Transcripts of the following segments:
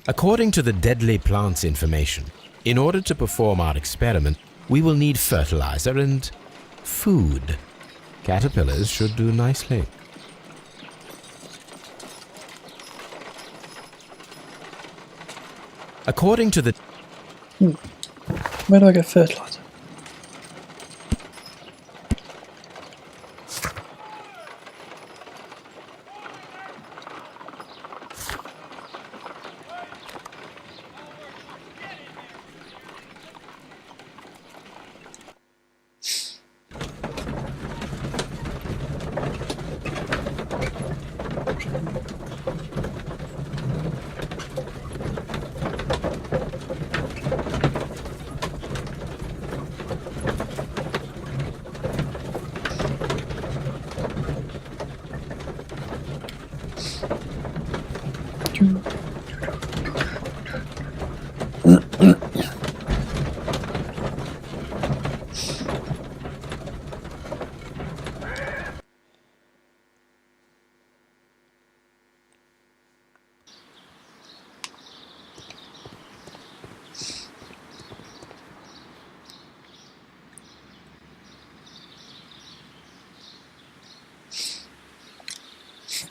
According to the deadly plants information, in order to perform our experiment, we will need fertilizer and food. Caterpillars should do nicely. According to the... Where do I get fertilizer?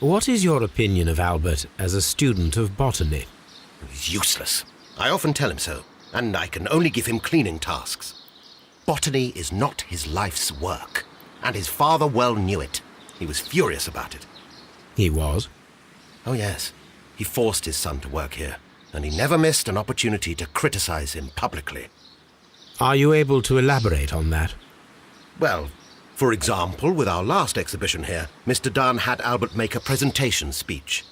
What is your opinion of Albert as a student of botany? He's useless. I often tell him so, and I can only give him cleaning tasks. Botany is not his life's work, and his father well knew it. He was furious about it. He was? Oh yes, he forced his son to work here, and he never missed an opportunity to criticize him publicly. Are you able to elaborate on that? Well, for example, with our last exhibition here, Mr. Dunn had Albert make a presentation speech.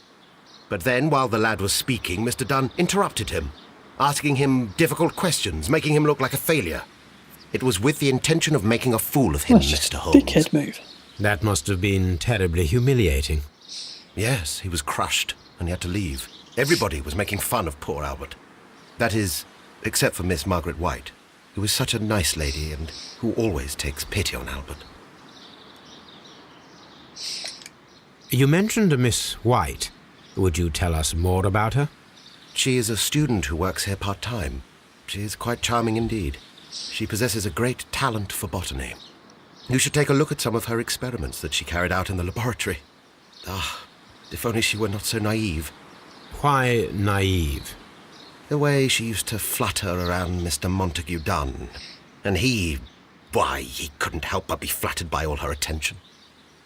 But then, while the lad was speaking, Mr. Dunn interrupted him, asking him difficult questions, making him look like a failure. It was with the intention of making a fool of him, That's just Mr. a Holmes. dickhead move. That must have been terribly humiliating. Yes, he was crushed, and he had to leave. Everybody was making fun of poor Albert. That is, except for Miss Margaret White, who is such a nice lady and who always takes pity on Albert. You mentioned a Miss White. Would you tell us more about her? She is a student who works here part-time. She is quite charming indeed. She possesses a great talent for botany. You should take a look at some of her experiments that she carried out in the laboratory. Ah, if only she were not so naive. Why naive? The way she used to flutter around Mr. Montague Dunn. And why, he couldn't help but be flattered by all her attention.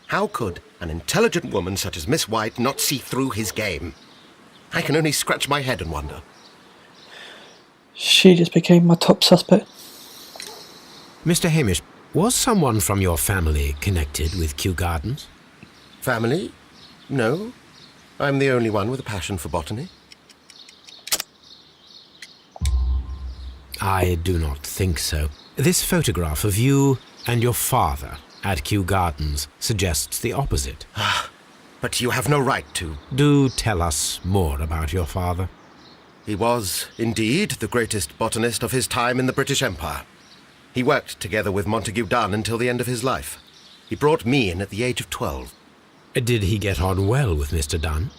How could an intelligent woman such as Miss White not see through his game? I can only scratch my head and wonder. She just became my top suspect. Mr. Hamish, was someone from your family connected with Kew Gardens? Family? No. I'm the only one with a passion for botany. I do not think so. This photograph of you and your father at Kew Gardens suggests the opposite. But you have no right to... Do tell us more about your father. He was, indeed, the greatest botanist of his time in the British Empire. He worked together with Montague Dunn until the end of his life. He brought me in at the age of 12. Did he get on well with Mr. Dunn?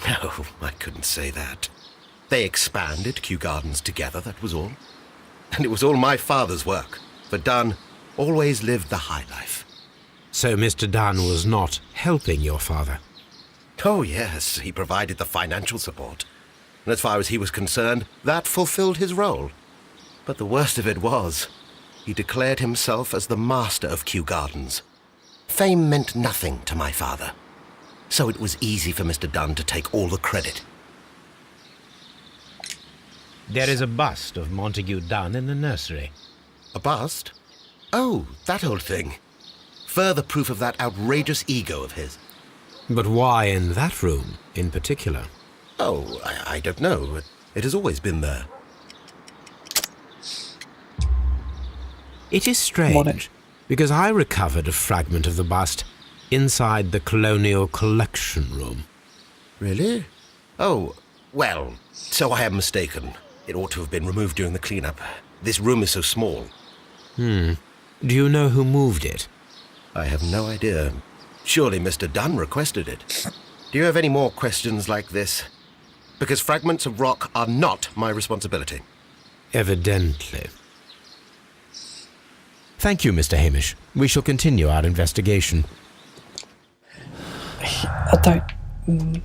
No, I couldn't say that. They expanded Kew Gardens together, that was all. And it was all my father's work, for Dunn always lived the high life. So Mr. Dunn was not helping your father? Oh yes, he provided the financial support. And as far as he was concerned, that fulfilled his role. But the worst of it was, he declared himself as the master of Kew Gardens. Fame meant nothing to my father, so it was easy for Mr. Dunn to take all the credit. There is a bust of Montague Dunn in the nursery. A bust? Oh, that old thing. Further proof of that outrageous ego of his. But why in that room in particular? Oh, I don't know. It has always been there. It is strange, because I recovered a fragment of the bust inside the Colonial Collection Room. Really? Oh, well, so I am mistaken. It ought to have been removed during the cleanup. This room is so small. Do you know who moved it? I have no idea. Surely Mr. Dunn requested it. Do you have any more questions like this? because fragments of rock are not my responsibility. Evidently. Thank you, Mr. Hamish. We shall continue our investigation. I don't...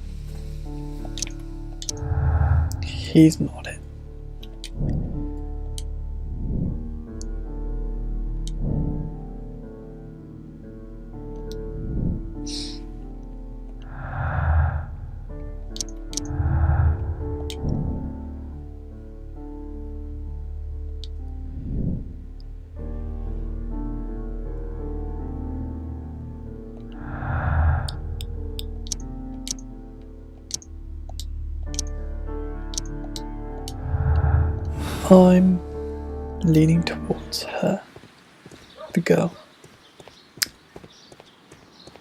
He's not it. I'm leaning towards her, the girl.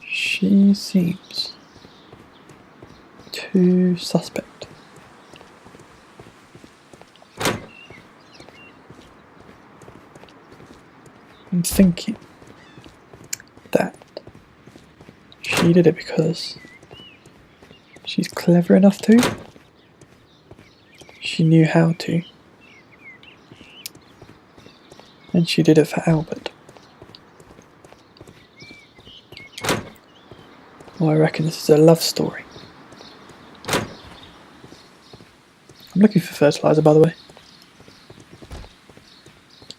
She seems too suspect. I'm thinking that she did it because she's clever enough to. She knew how to. And she did it for Albert. Well, I reckon this is a love story. I'm looking for fertilizer, by the way.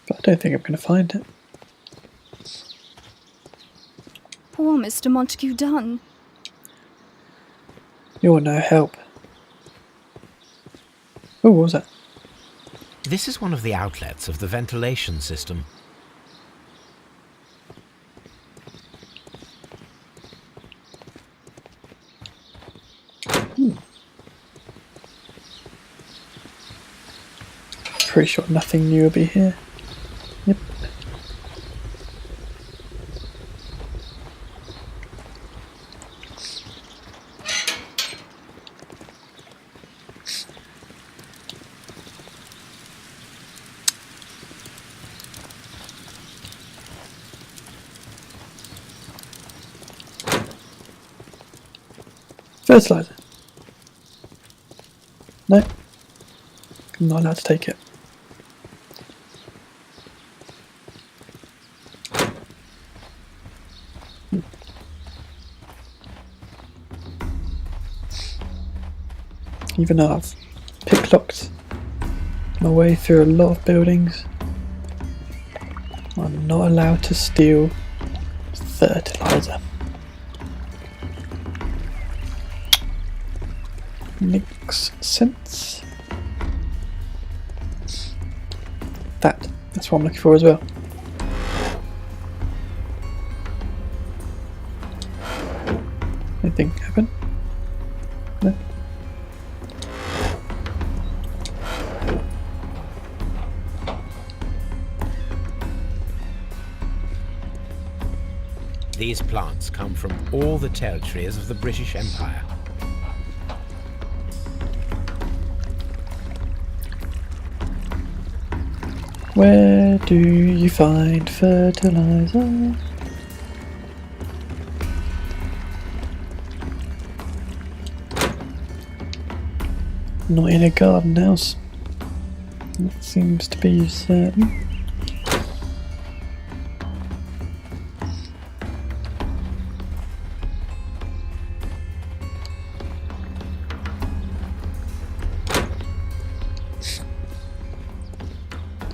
But I don't think I'm going to find it. Poor Mr. Montague Dunn. You're no help. Oh, what was that? This is one of the outlets of the ventilation system. Pretty sure nothing new will be here. Yep. Fertilizer. No. I'm not allowed to take it. Even though I've picklocked my way through a lot of buildings, I'm not allowed to steal fertilizer. Makes sense. That's what I'm looking for as well. Anything happen? No. These plants come from all the territories of the British Empire. Where do you find fertilizer? Not in a garden house. That seems to be certain.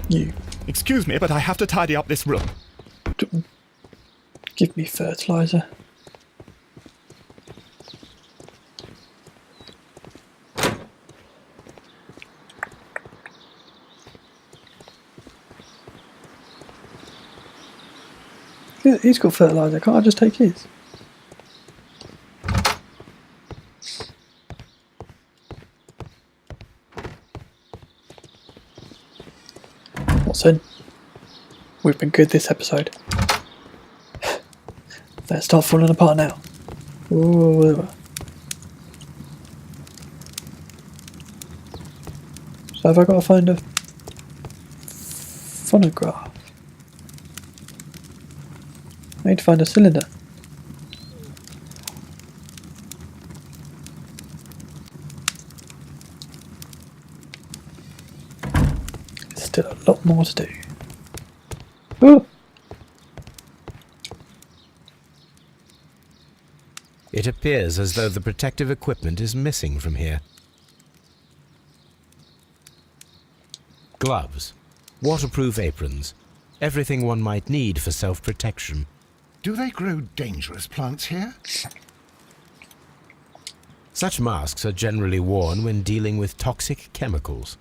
You. Excuse me, but I have to tidy up this room. Give me fertilizer. He's got fertilizer, can't I just take his? Watson, we've been good this episode. Let's start falling apart now. Ooh. So have I got to find a phonograph? I need to find a cylinder. still a lot more to do. Ooh. It appears as though the protective equipment is missing from here. Gloves, waterproof aprons, everything one might need for self-protection. Do they grow dangerous plants here? Such masks are generally worn when dealing with toxic chemicals.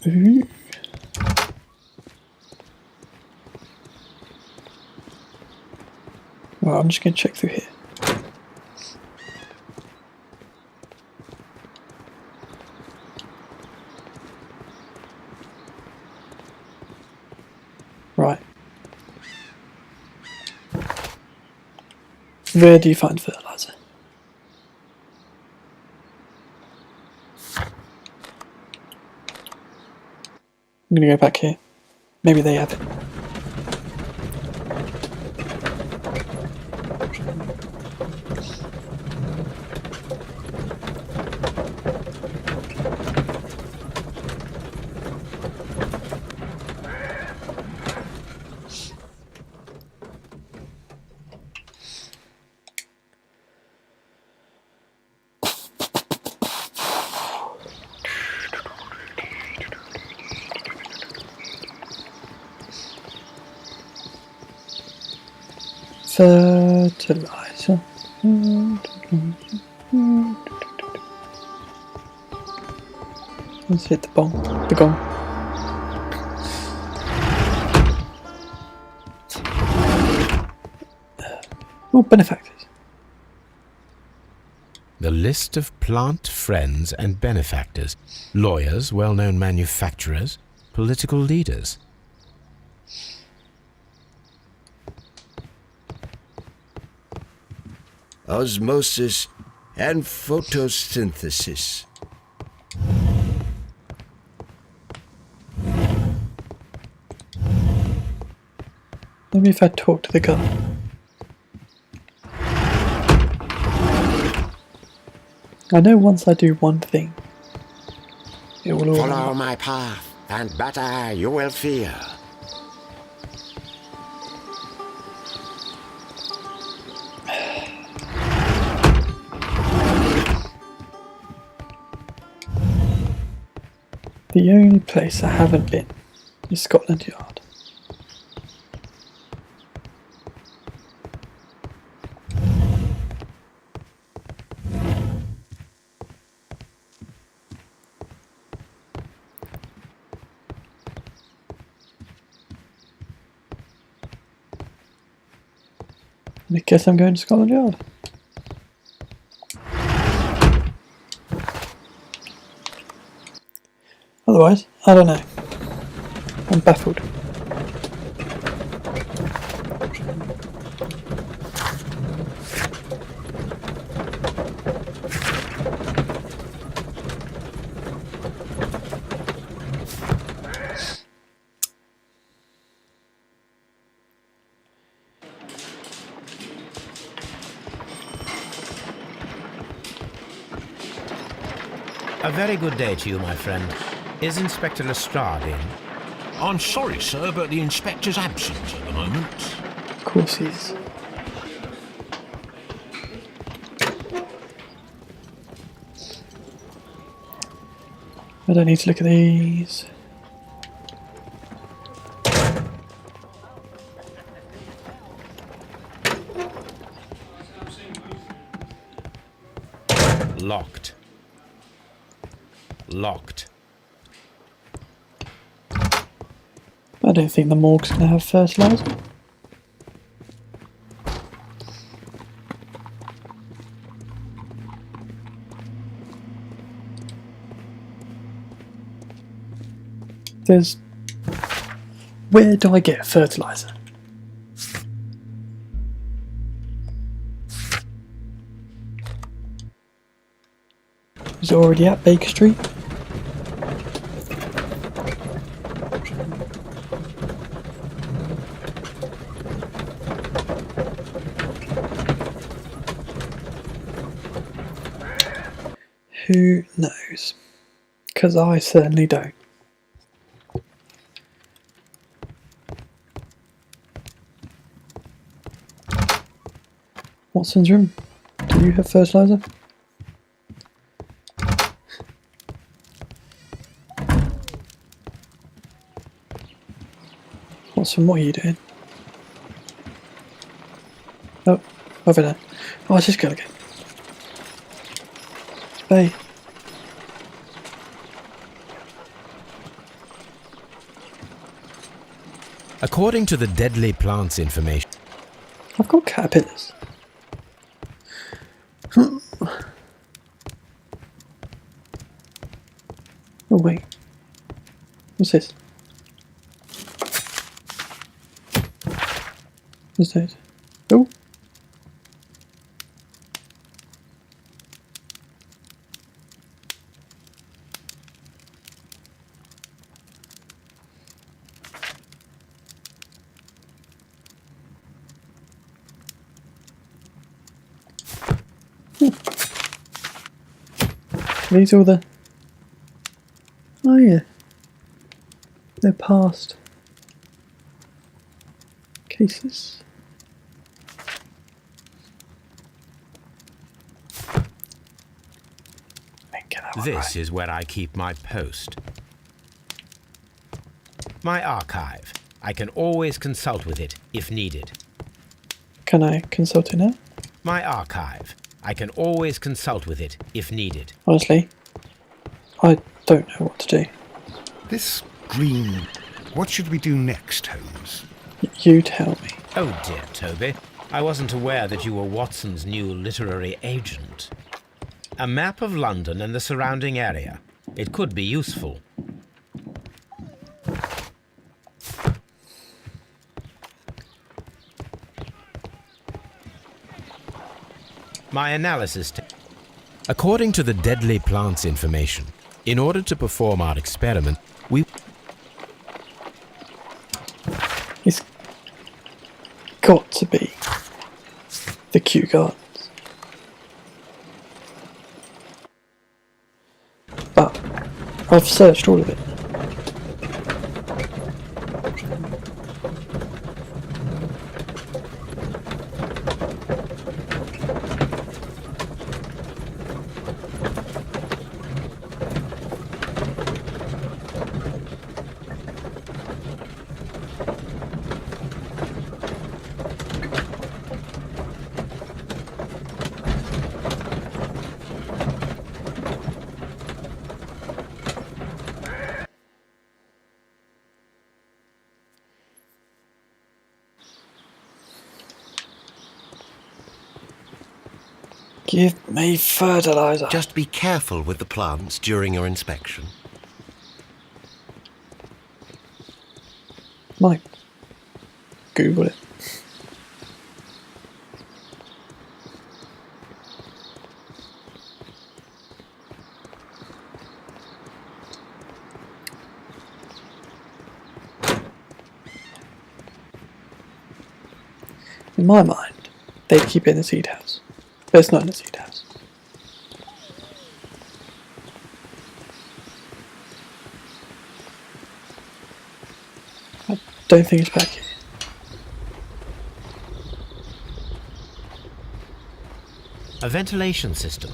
Ooh. Well, I'm just going to check through here. Right. Where do you find fertilizer? I'm going to go back here. Maybe they have it. Fertilizer. Let's hit the bong. The gong. Oh, benefactors. The list of plant friends and benefactors, lawyers, well-known manufacturers, political leaders. Osmosis and photosynthesis. Maybe if I talk to the girl. I know once I do one thing, it will all... Follow my path, and better you will fear. The only place I haven't been is Scotland Yard. I guess I'm going to Scotland Yard. Otherwise, I don't know. I'm baffled. A very good day to you, my friend. Is Inspector Lestrade in? I'm sorry, sir, but the inspector's absent at the moment. Of course he is. I don't need to look at these. Locked. Locked. I don't think the morgue's going to have fertilizer. Where do I get fertilizer? Is it already at Baker Street? Who knows? Because I certainly don't. Watson's room. Do you have fertilizer? Watson, what are you doing? Oh, over there. Oh, it's just go again. Hey. According to the deadly plants information, I've got caterpillars. Oh wait. What's this? What's that? Oh. These all the... Oh yeah. They're past cases. this is where I keep my post. My archive. I can always consult with it if needed. Can I consult it now? My archive. I can always consult with it if needed. Honestly, I don't know what to do. This green... What should we do next, Holmes? You tell me. Oh dear, Toby. I wasn't aware that you were Watson's new literary agent. A map of London and the surrounding area. It could be useful. My analysis... According to the deadly plants information, in order to perform our experiment, we... It's got to be the Kew Gardens. But I've searched all of it. Give me fertilizer. Just be careful with the plants during your inspection. Might Google it. In my mind, they'd keep it in the seed house. But it's not in the seed house. I don't think it's back here. A ventilation system.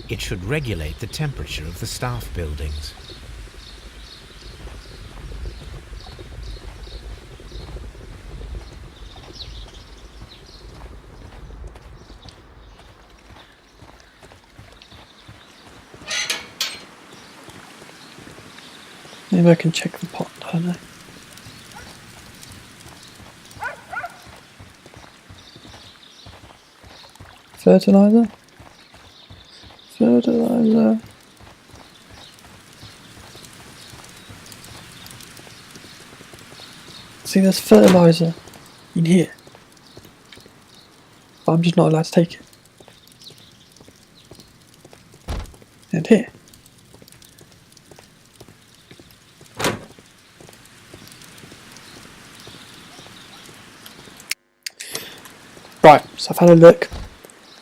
It should regulate the temperature of the staff buildings. Maybe I can check the pot, I don't know. Fertilizer? Fertilizer. See, there's fertilizer in here. But I'm just not allowed to take it. And here. Right, so I've had a look,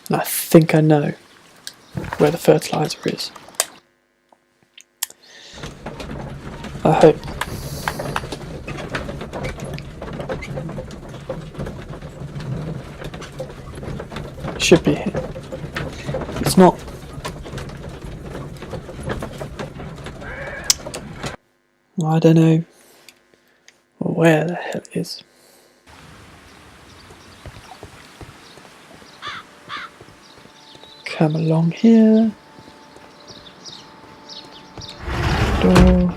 and I think I know where the fertilizer is. I hope. Should be here. It's not. I don't know where the hell it is. Come along here. Door.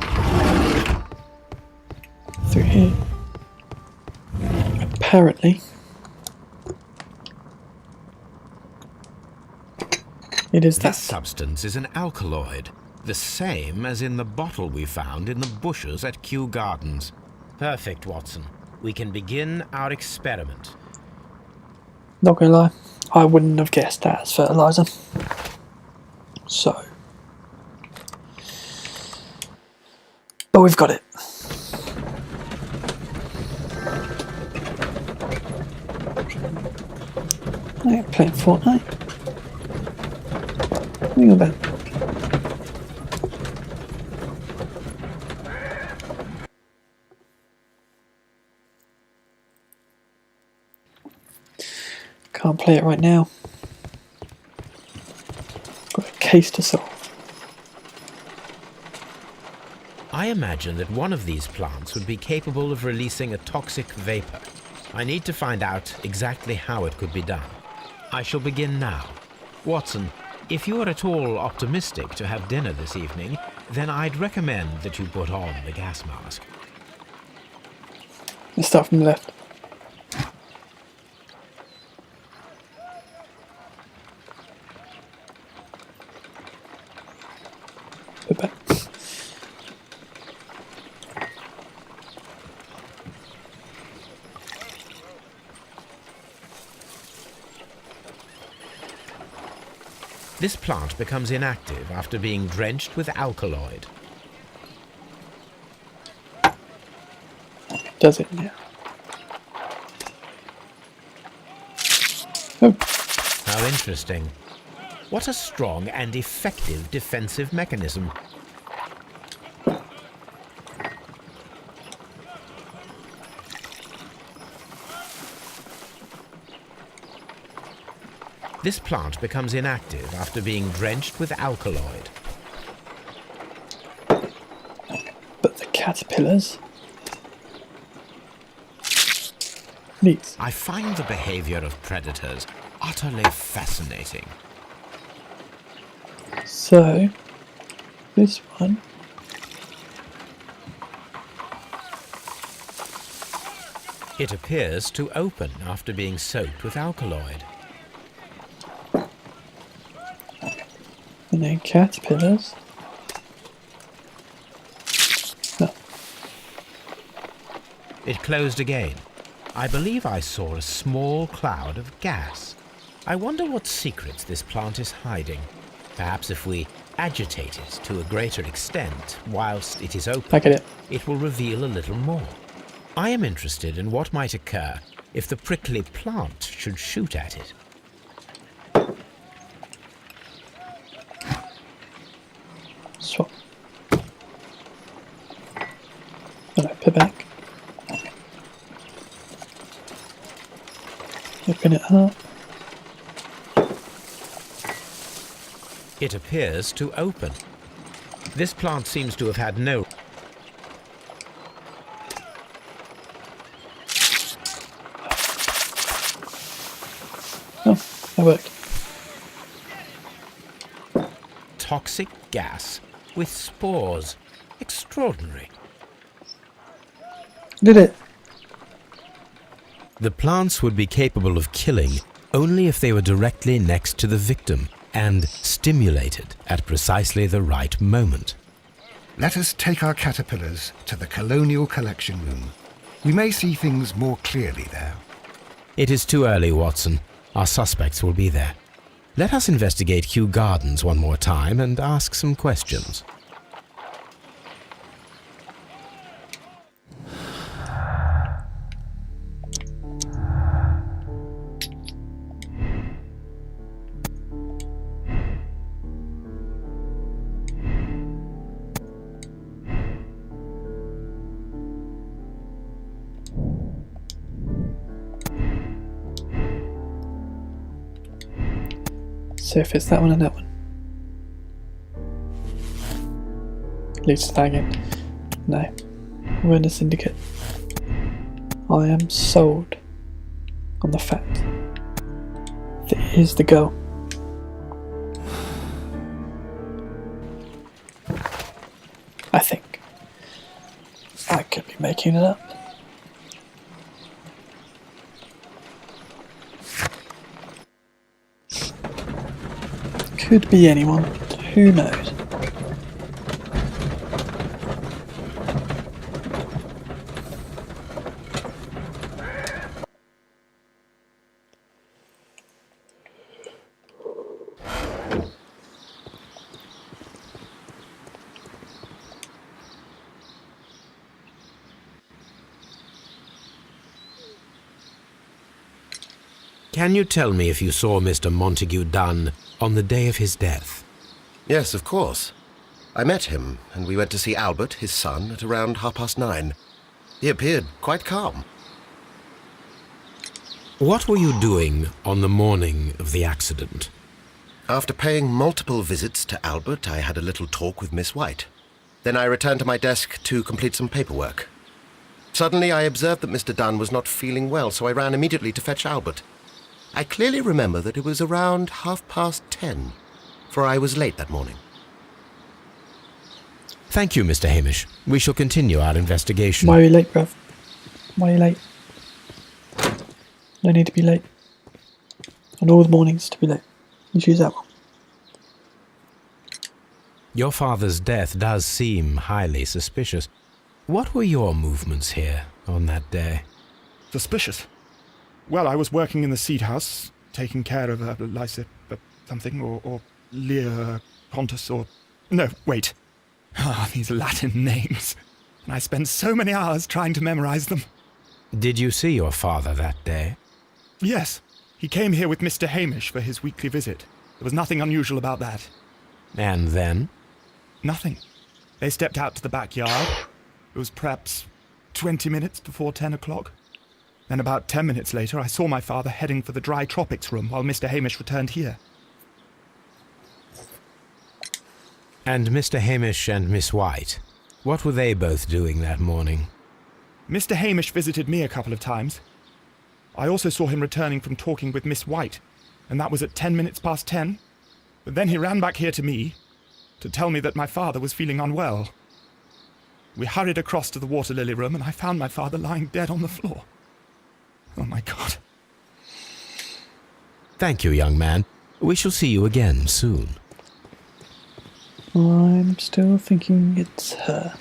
Through here. Apparently. It is This that. substance is an alkaloid, the same as in the bottle we found in the bushes at Kew Gardens. Perfect, Watson. We can begin our experiment. Not gonna lie, I wouldn't have guessed that as fertilizer. So. But we've got it. I'm playing Fortnite. What are you about? Can't play it right now. Got a case to solve. I imagine that one of these plants would be capable of releasing a toxic vapor. I need to find out exactly how it could be done. I shall begin now. Watson, if you are at all optimistic to have dinner this evening, then I'd recommend that you put on the gas mask. Let's start from the left. Put back. This plant becomes inactive after being drenched with alkaloid. Does it now? Oh, How interesting. What a strong and effective defensive mechanism. This plant becomes inactive after being drenched with alkaloid. but the caterpillars. These. I find the behavior of predators utterly fascinating. So, this one. It appears to open after being soaked with alkaloid. And then caterpillars. No. It closed again. I believe I saw a small cloud of gas. I wonder what secrets this plant is hiding. Perhaps if we agitate it to a greater extent whilst it is open, I get it. it will reveal a little more. I am interested in what might occur if the prickly plant should shoot at it. Swap. Alright, put back. Open it up. It appears to open. This plant seems to have had no... Oh, that worked. toxic gas with spores. Extraordinary. Did it? The plants would be capable of killing only if they were directly next to the victim and stimulated at precisely the right moment. Let us take our caterpillars to the Colonial Collection Room. We may see things more clearly there. It is too early, Watson. Our suspects will be there. Let us investigate Kew Gardens one more time and ask some questions. So if it's that one and that one. Leads to that again. No. We're in a syndicate. I am sold on the fact that it is the girl. I think. I could be making it up. Could be anyone. Who knows? Can you tell me if you saw Mr. Montague Dunn on the day of his death? Yes, of course. I met him, and we went to see Albert, his son, at around 9:30. He appeared quite calm. What were you doing on the morning of the accident? After paying multiple visits to Albert, I had a little talk with Miss White. Then I returned to my desk to complete some paperwork. Suddenly I observed that Mr. Dunn was not feeling well, so I ran immediately to fetch Albert. I clearly remember that it was around 10:30, for I was late that morning. Thank you, Mr. Hamish. We shall continue our investigation. Why are you late, bruv? Why are you late? No need to be late. On all the mornings to be late. You choose that one. Your father's death does seem highly suspicious. What were your movements here on that day? Suspicious. Well, I was working in the seed house, taking care of Lysa something, or Lear Pontus, or... No, wait. These Latin names. And I spent so many hours trying to memorize them. Did you see your father that day? Yes. He came here with Mr. Hamish for his weekly visit. There was nothing unusual about that. And then? Nothing. They stepped out to the backyard. It was perhaps 20 minutes before 10 o'clock. Then about 10 minutes later, I saw my father heading for the dry tropics room while Mr. Hamish returned here. And Mr. Hamish and Miss White, what were they both doing that morning? Mr. Hamish visited me a couple of times. I also saw him returning from talking with Miss White, and that was at 10 minutes past 10. But then he ran back here to me to tell me that my father was feeling unwell. We hurried across to the water lily room, and I found my father lying dead on the floor. Oh, my God. Thank you, young man. We shall see you again soon. I'm still thinking it's her.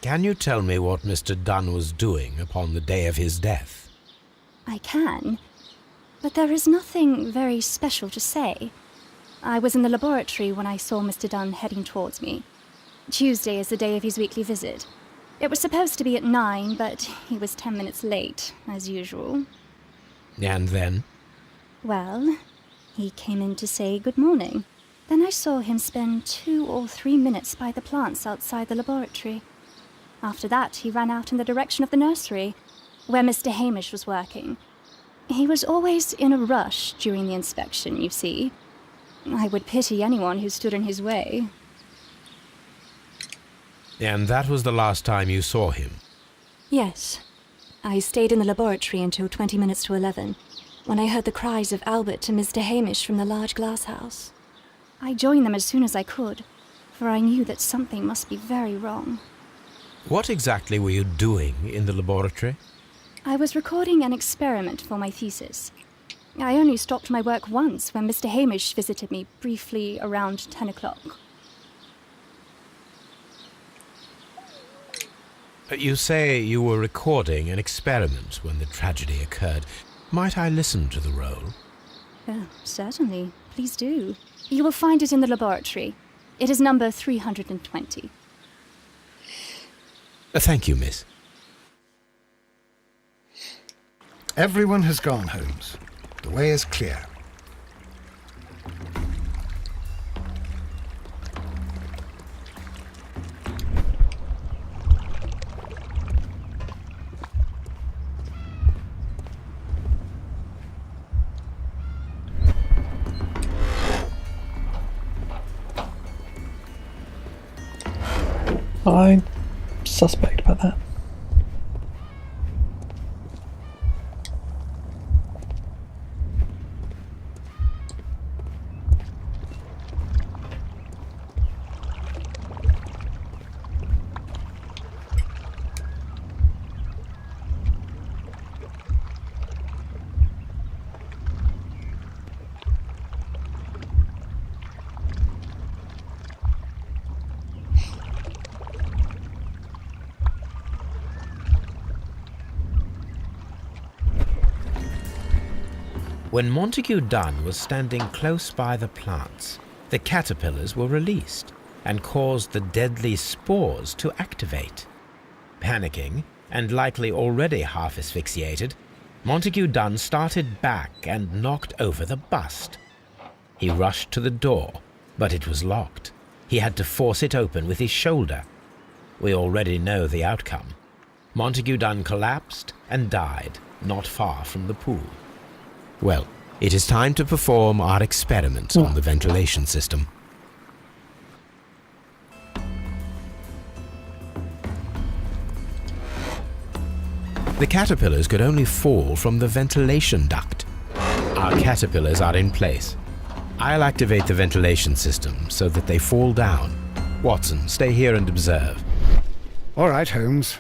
Can you tell me what Mr. Dunn was doing upon the day of his death? I can, but there is nothing very special to say. I was in the laboratory when I saw Mr. Dunn heading towards me. Tuesday is the day of his weekly visit. It was supposed to be at 9, but he was 10 minutes late, as usual. And then? Well, he came in to say good morning. Then I saw him spend 2 or 3 minutes by the plants outside the laboratory. After that, he ran out in the direction of the nursery, where Mr. Hamish was working. He was always in a rush during the inspection, you see. I would pity anyone who stood in his way. And that was the last time you saw him? Yes. I stayed in the laboratory until 20 minutes to 11, when I heard the cries of Albert and Mr. Hamish from the large glass house. I joined them as soon as I could, for I knew that something must be very wrong. What exactly were you doing in the laboratory? I was recording an experiment for my thesis. I only stopped my work once when Mr. Hamish visited me briefly around 10 o'clock. You say you were recording an experiment when the tragedy occurred. Might I listen to the roll? Certainly. Please do. You will find it in the laboratory. It is number 320. Thank you, miss. Everyone has gone, Holmes. The way is clear. I'm suspect about that. When Montague Dunn was standing close by the plants, the caterpillars were released and caused the deadly spores to activate. Panicking, and likely already half asphyxiated, Montague Dunn started back and knocked over the bust. He rushed to the door, but it was locked. He had to force it open with his shoulder. We already know the outcome. Montague Dunn collapsed and died not far from the pool. Well, it is time to perform our experiment on the ventilation system. The caterpillars could only fall from the ventilation duct. Our caterpillars are in place. I'll activate the ventilation system so that they fall down. Watson, stay here and observe. All right, Holmes.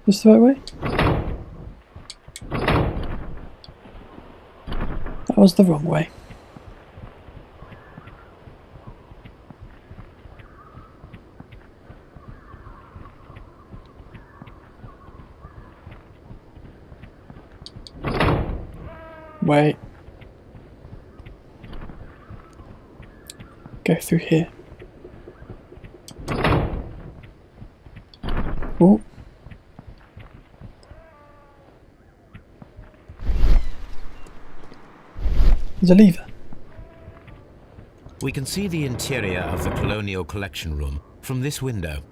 This the right way? That was the wrong way. Wait. Go through here. Oh. There's a lever. We can see the interior of the Colonial Collection Room from this window.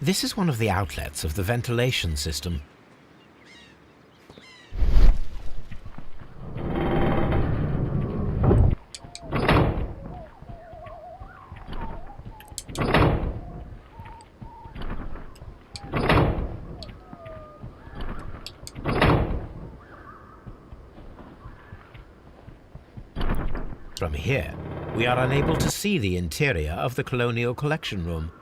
This is one of the outlets of the ventilation system. From here, we are unable to see the interior of the Colonial Collection Room.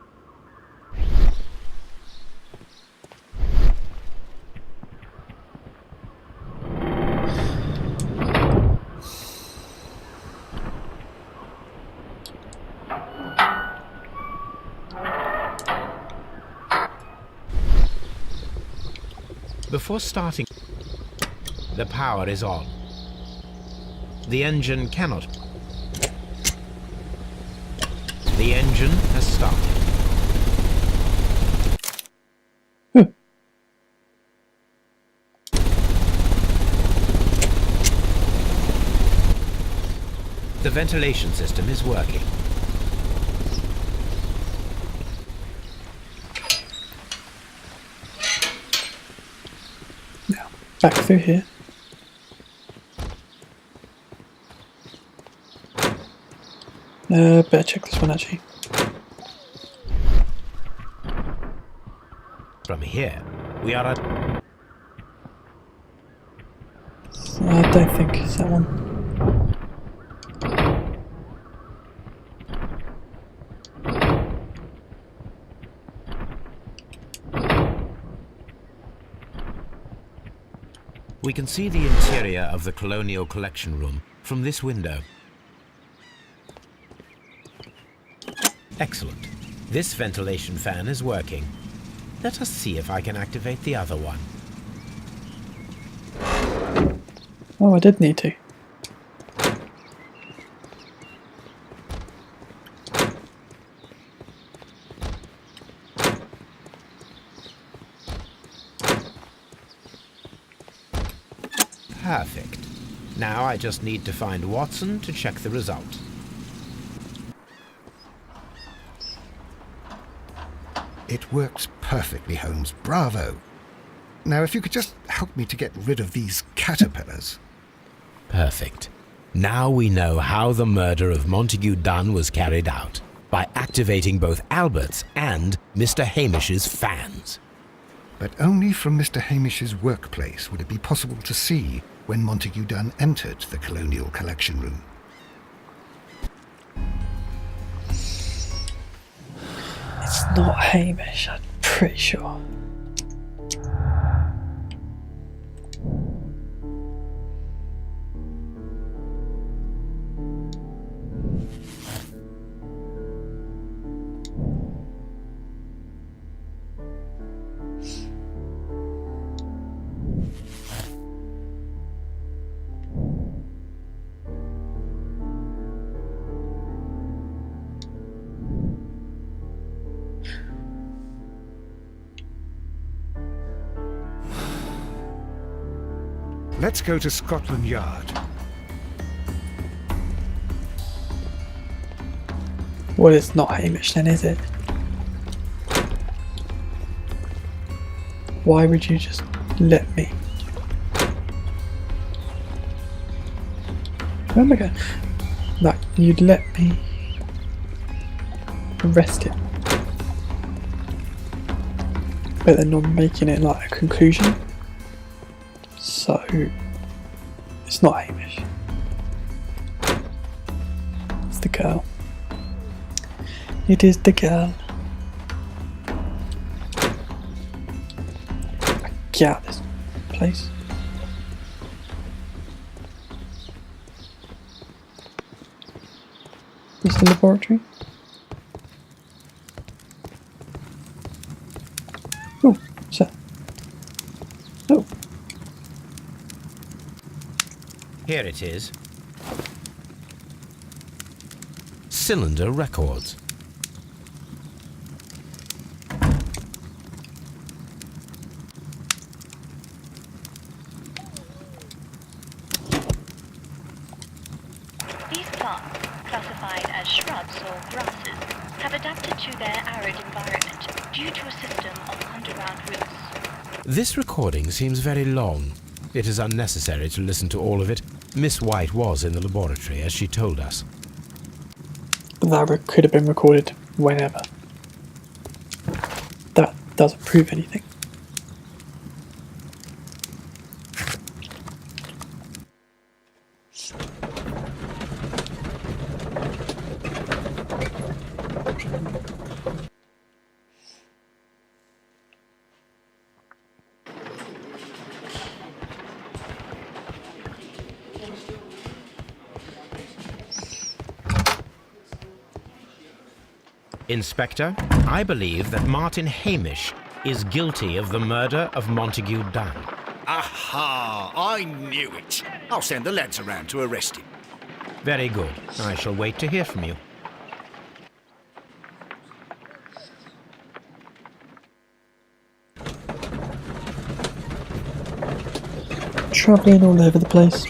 Before starting, the power is on. The engine cannot. The engine has started. The ventilation system is working. Now, back through here. Better check this one actually. From here, we are at... I don't think it's that one. We can see the interior of the Colonial Collection Room from this window. Excellent. This ventilation fan is working. Let us see if I can activate the other one. Oh, I did need to. Perfect. Now I just need to find Watson to check the result. It works perfectly, Holmes. Bravo. Now, if you could just help me to get rid of these caterpillars. Perfect. Now we know how the murder of Montague Dunn was carried out, by activating both Albert's and Mr. Hamish's fans. But only from Mr. Hamish's workplace would it be possible to see when Montague Dunn entered the Colonial Collection Room. It's not Hamish, I'm pretty sure. Let's go to Scotland Yard. Well, it's not Hamish then, is it? Why would you just let me? Where am I going? Like, you'd let me arrest him. But then not making it like a conclusion. So, it's not Hamish. It's the girl. It is the girl. Get out of this place. This is the laboratory. Oh, what's that? Oh. Here it is. Cylinder records. These plants, classified as shrubs or grasses, have adapted to their arid environment due to a system of underground roots. This recording seems very long. It is unnecessary to listen to all of it. Miss White was in the laboratory, as she told us. That could have been recorded whenever. That doesn't prove anything. Inspector, I believe that Martin Hamish is guilty of the murder of Montague Dunn. Aha! I knew it. I'll send the lads around to arrest him. Very good. I shall wait to hear from you. Travelling all over the place.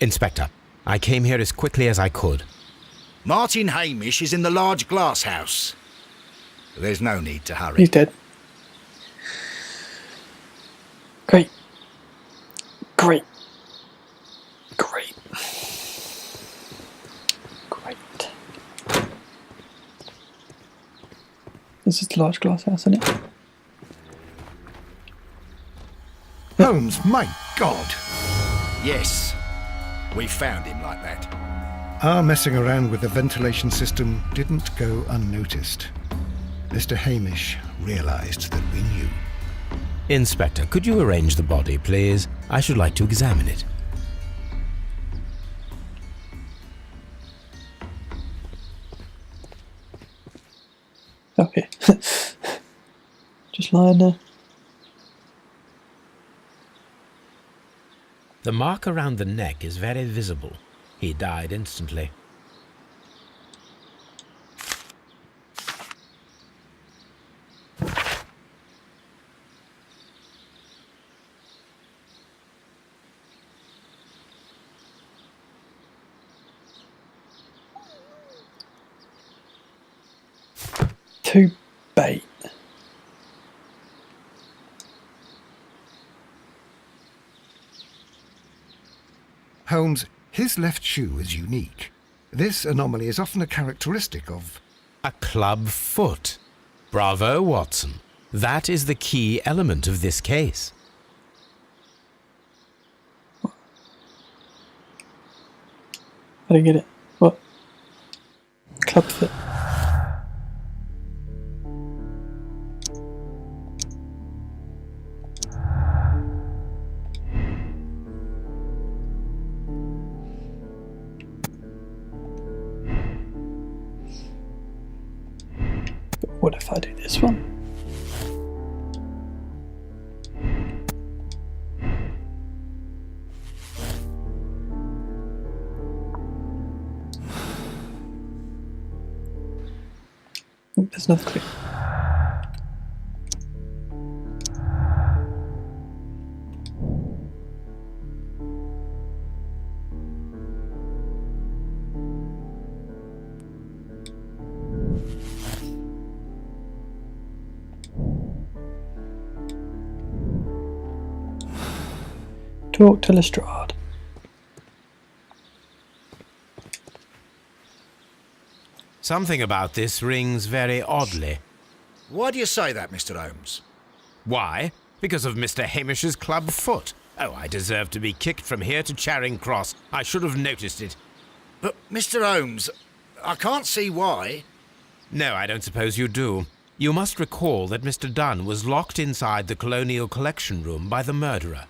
Inspector, I came here as quickly as I could. Martin Hamish is in the large glass house. There's no need to hurry. He's dead. This is the large glass house, isn't it? Holmes, my God! Yes. We found him like that. Our messing around with the ventilation system didn't go unnoticed. Mr. Hamish realized that we knew. Inspector, could you arrange the body, please? I should like to examine it. Okay. Just lying there. The mark around the neck is very visible. He died instantly. To bait. Holmes, his left shoe is unique. This anomaly is often a characteristic of... A club foot. Bravo, Watson. That is the key element of this case. I don't get it. What? Clubfoot. What if I do this one? Oh, there's another clue. Talk to Lestrade. Something about this rings very oddly. Why do you say that, Mr. Holmes? Why? Because of Mr. Hamish's club foot. Oh, I deserve to be kicked from here to Charing Cross. I should have noticed it. But, Mr. Holmes, I can't see why. No, I don't suppose you do. You must recall that Mr. Dunn was locked inside the Colonial Collection Room by the murderer.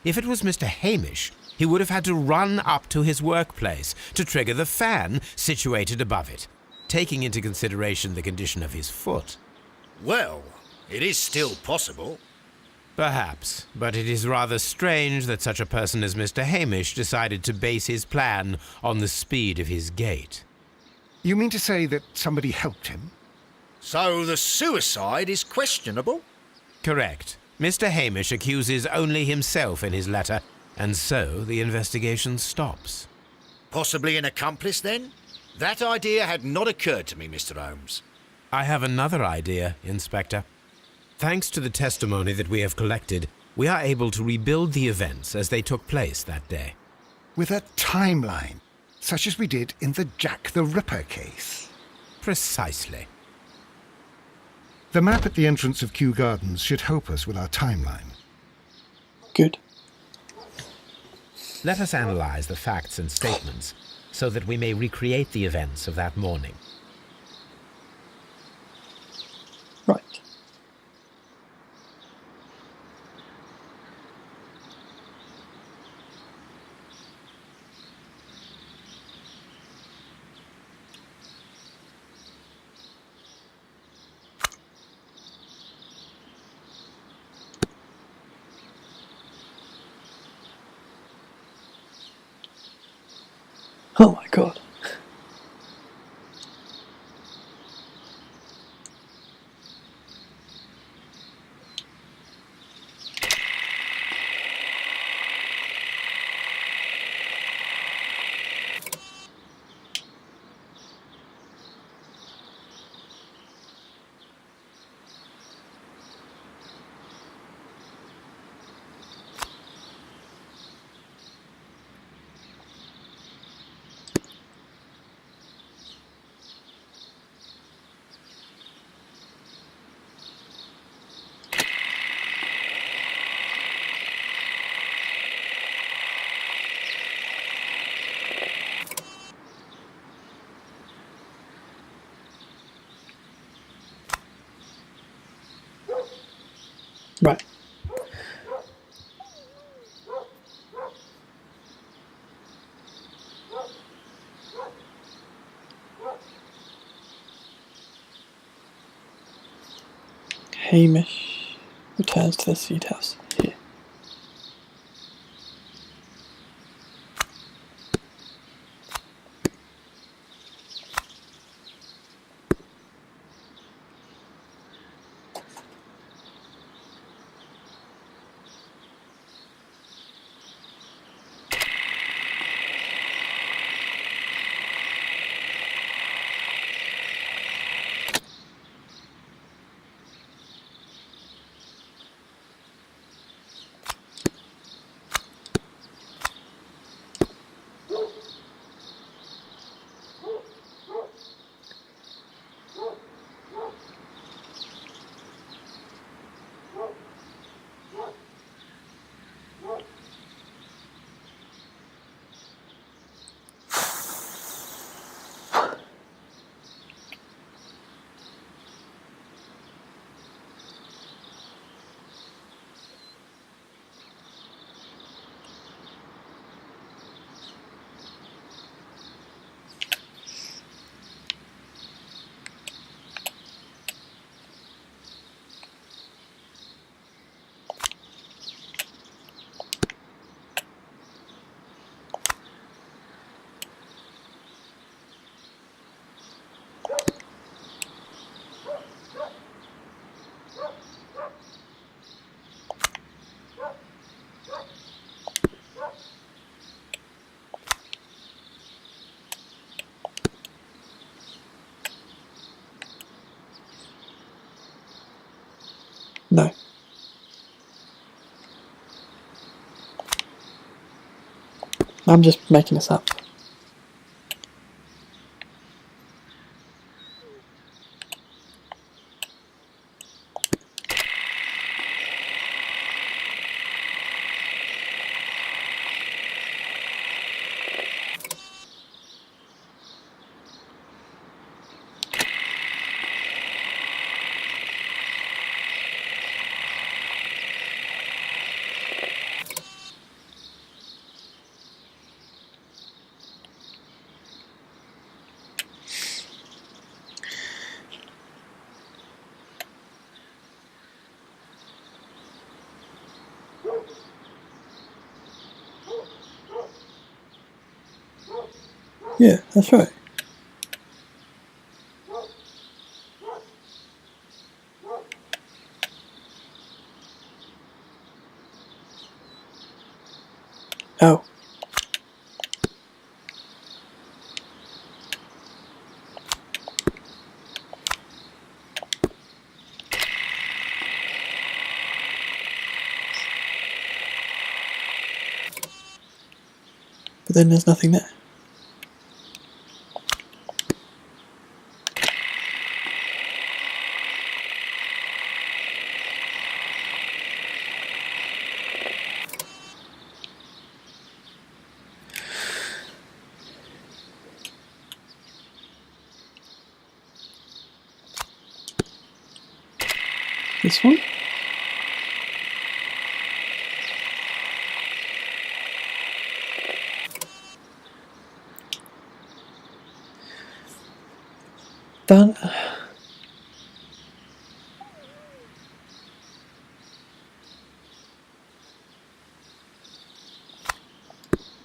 If it was Mr. Hamish, he would have had to run up to his workplace to trigger the fan situated above it, taking into consideration the condition of his foot. Well, it is still possible. Perhaps, but it is rather strange that such a person as Mr. Hamish decided to base his plan on the speed of his gait. You mean to say that somebody helped him? So the suicide is questionable? Correct. Mr. Hamish accuses only himself in his letter, and so the investigation stops. Possibly an accomplice, then? That idea had not occurred to me, Mr. Holmes. I have another idea, Inspector. Thanks to the testimony that we have collected, we are able to rebuild the events as they took place that day. With a timeline, such as we did in the Jack the Ripper case. Precisely. The map at the entrance of Kew Gardens should help us with our timeline. Good. Let us analyze the facts and statements so that we may recreate the events of that morning. Right. Oh my god. Right. Hamish returns to the seed house here. No. I'm just making this up. Yeah, that's right. Oh. But then there's nothing there. This one? Done.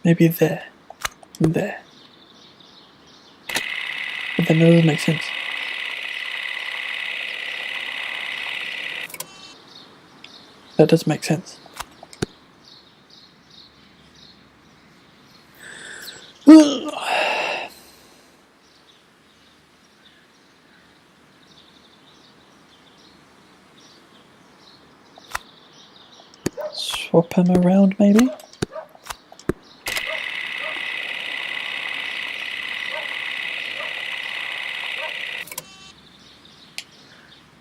Maybe there. And there. But then that doesn't make sense. That does make sense. Swap him around, maybe?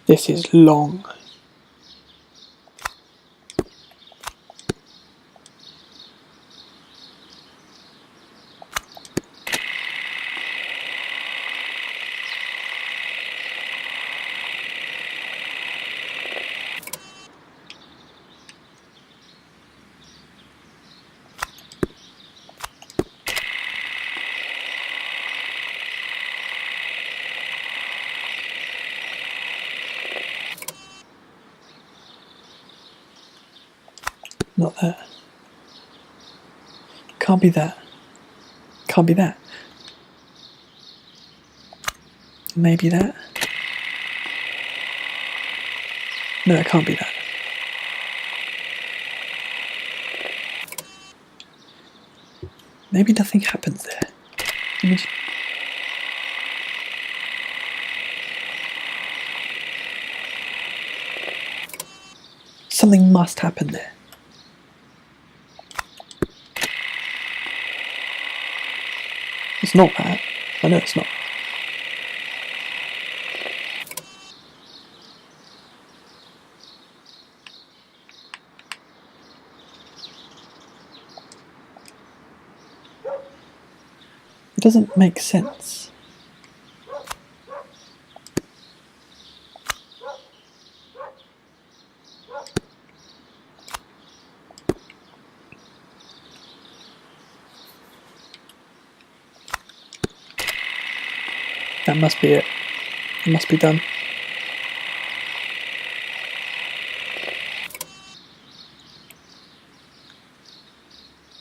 This is long. Not that. Can't be that. Can't be that. Maybe that. No, it can't be that. Maybe nothing happens there. Let me just... Something must happen there. It's not that. I know it's not. It doesn't make sense. That must be it. It must be done.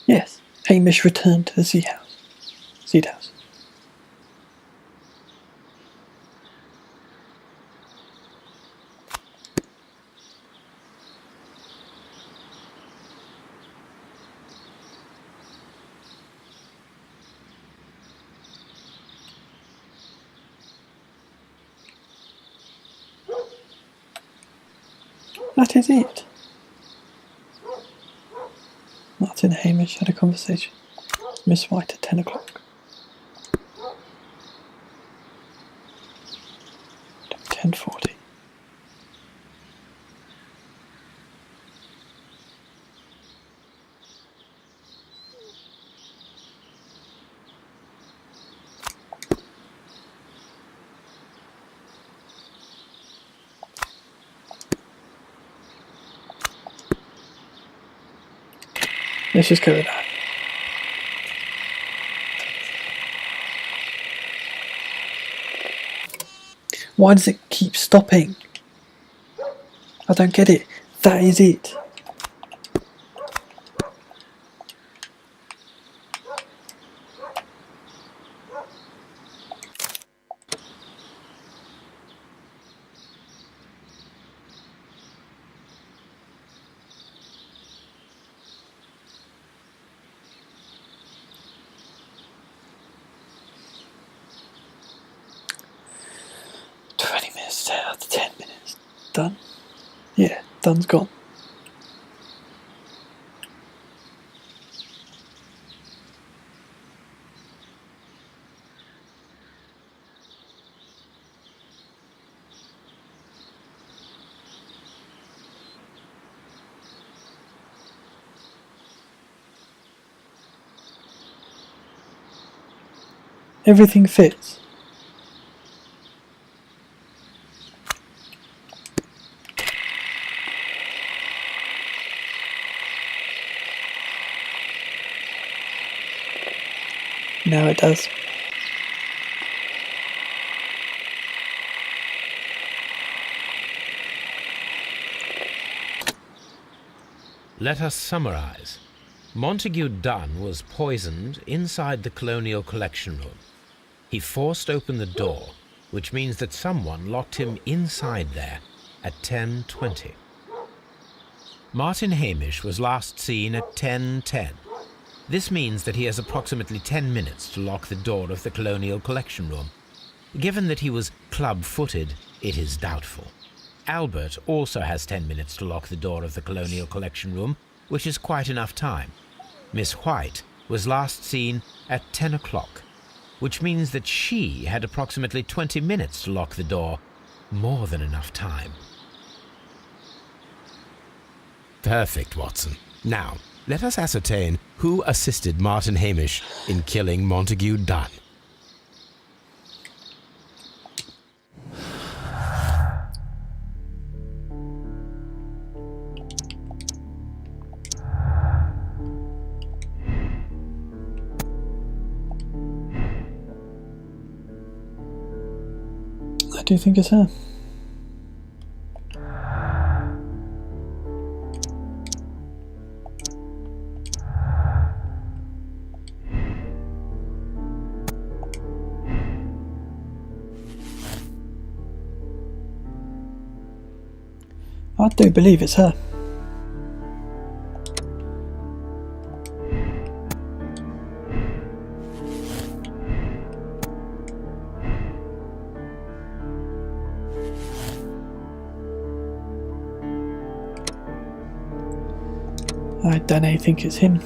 Yes, Hamish returned to the Seed House. That is it. Martin and Hamish had a conversation. Miss White at 10 o'clock. 10:40. Let's just go with that. Why does it keep stopping? I don't get it. That is it. Out to 10 minutes. Done? Yeah, done's gone. Everything fits. Now it does. Let us summarize. Montague Dunn was poisoned inside the Colonial Collection Room. He forced open the door, which means that someone locked him inside there at 10:20. Martin Hamish was last seen at 10:10. This means that he has approximately 10 minutes to lock the door of the Colonial Collection Room. Given that he was club-footed, it is doubtful. Albert also has 10 minutes to lock the door of the Colonial Collection Room, which is quite enough time. Miss White was last seen at 10 o'clock, which means that she had approximately 20 minutes to lock the door. More than enough time. Perfect, Watson. Now, let us ascertain who assisted Martin Hamish in killing Montague Dunn. I do think it's her. I do believe it's her. I don't think it's him.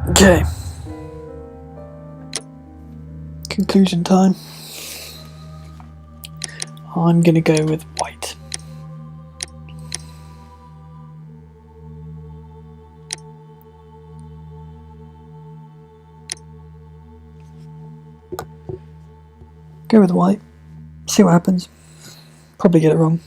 Okay. Conclusion time. I'm gonna go with white. Go with white. See what happens. Probably get it wrong.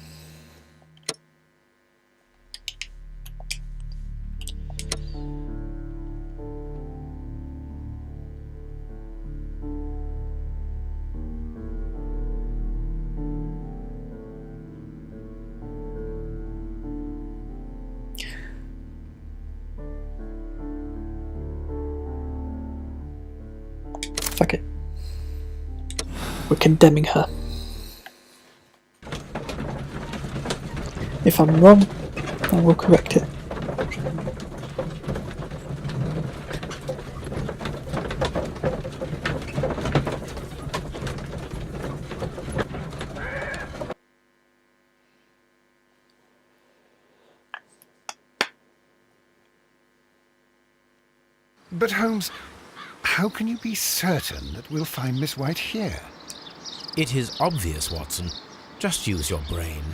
Fuck it. We're condemning her. If I'm wrong, I will correct it. But Holmes, how can you be certain that we'll find Miss White here? It is obvious, Watson. Just use your brain.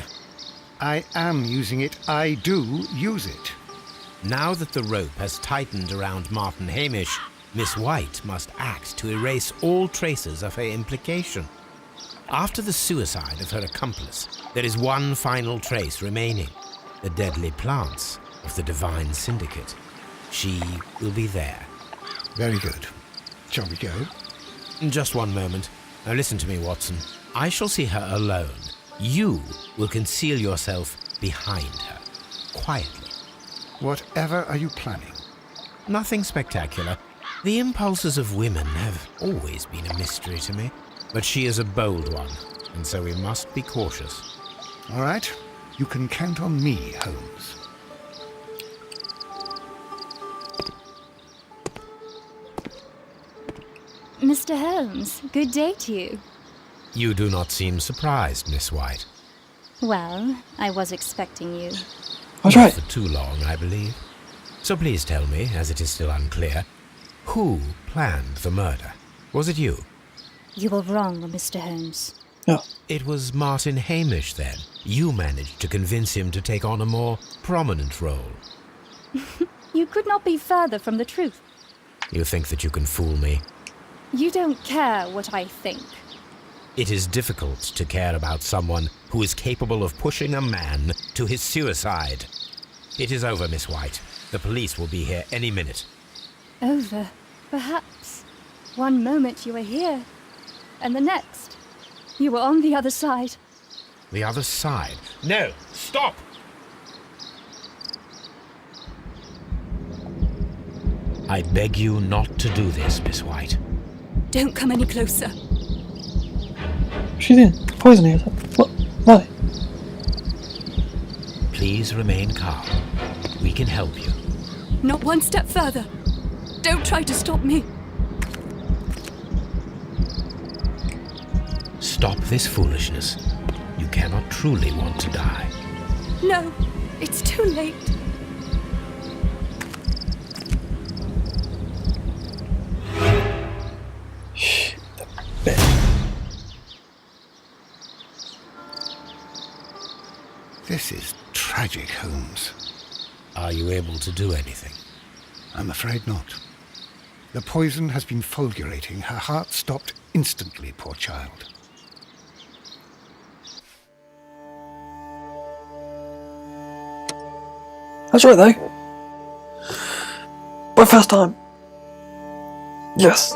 I am using it. I do use it. Now that the rope has tightened around Martin Hamish, Miss White must act to erase all traces of her implication. After the suicide of her accomplice, there is one final trace remaining: the deadly plants of the Divine Syndicate. She will be there. Very good. Shall we go? Just one moment. Now listen to me, Watson. I shall see her alone. You will conceal yourself behind her, quietly. Whatever are you planning? Nothing spectacular. The impulses of women have always been a mystery to me, but she is a bold one, and so we must be cautious. All right. You can count on me, Holmes. Mr. Holmes, good day to you. You do not seem surprised, Miss White. Well, I was expecting you. I was Not right. for too long, I believe. So please tell me, as it is still unclear, who planned the murder? Was it you? You were wrong, Mr. Holmes. Oh, It was Martin Hamish, then. You managed to convince him to take on a more prominent role. You could not be further from the truth. You think that you can fool me? You don't care what I think. It is difficult to care about someone who is capable of pushing a man to his suicide. It is over, Miss White. The police will be here any minute. Over, perhaps. One moment you were here, and the next, you were on the other side. The other side? No! Stop! I beg you not to do this, Miss White. Don't come any closer. she's in. Poisoning herself. What? Why? Please remain calm. We can help you. Not one step further. Don't try to stop me. Stop this foolishness. You cannot truly want to die. No, it's too late. This is tragic, Holmes. Are you able to do anything? I'm afraid not. The poison has been fulgurating. Her heart stopped instantly, poor child. That's right though. My first time. Yes.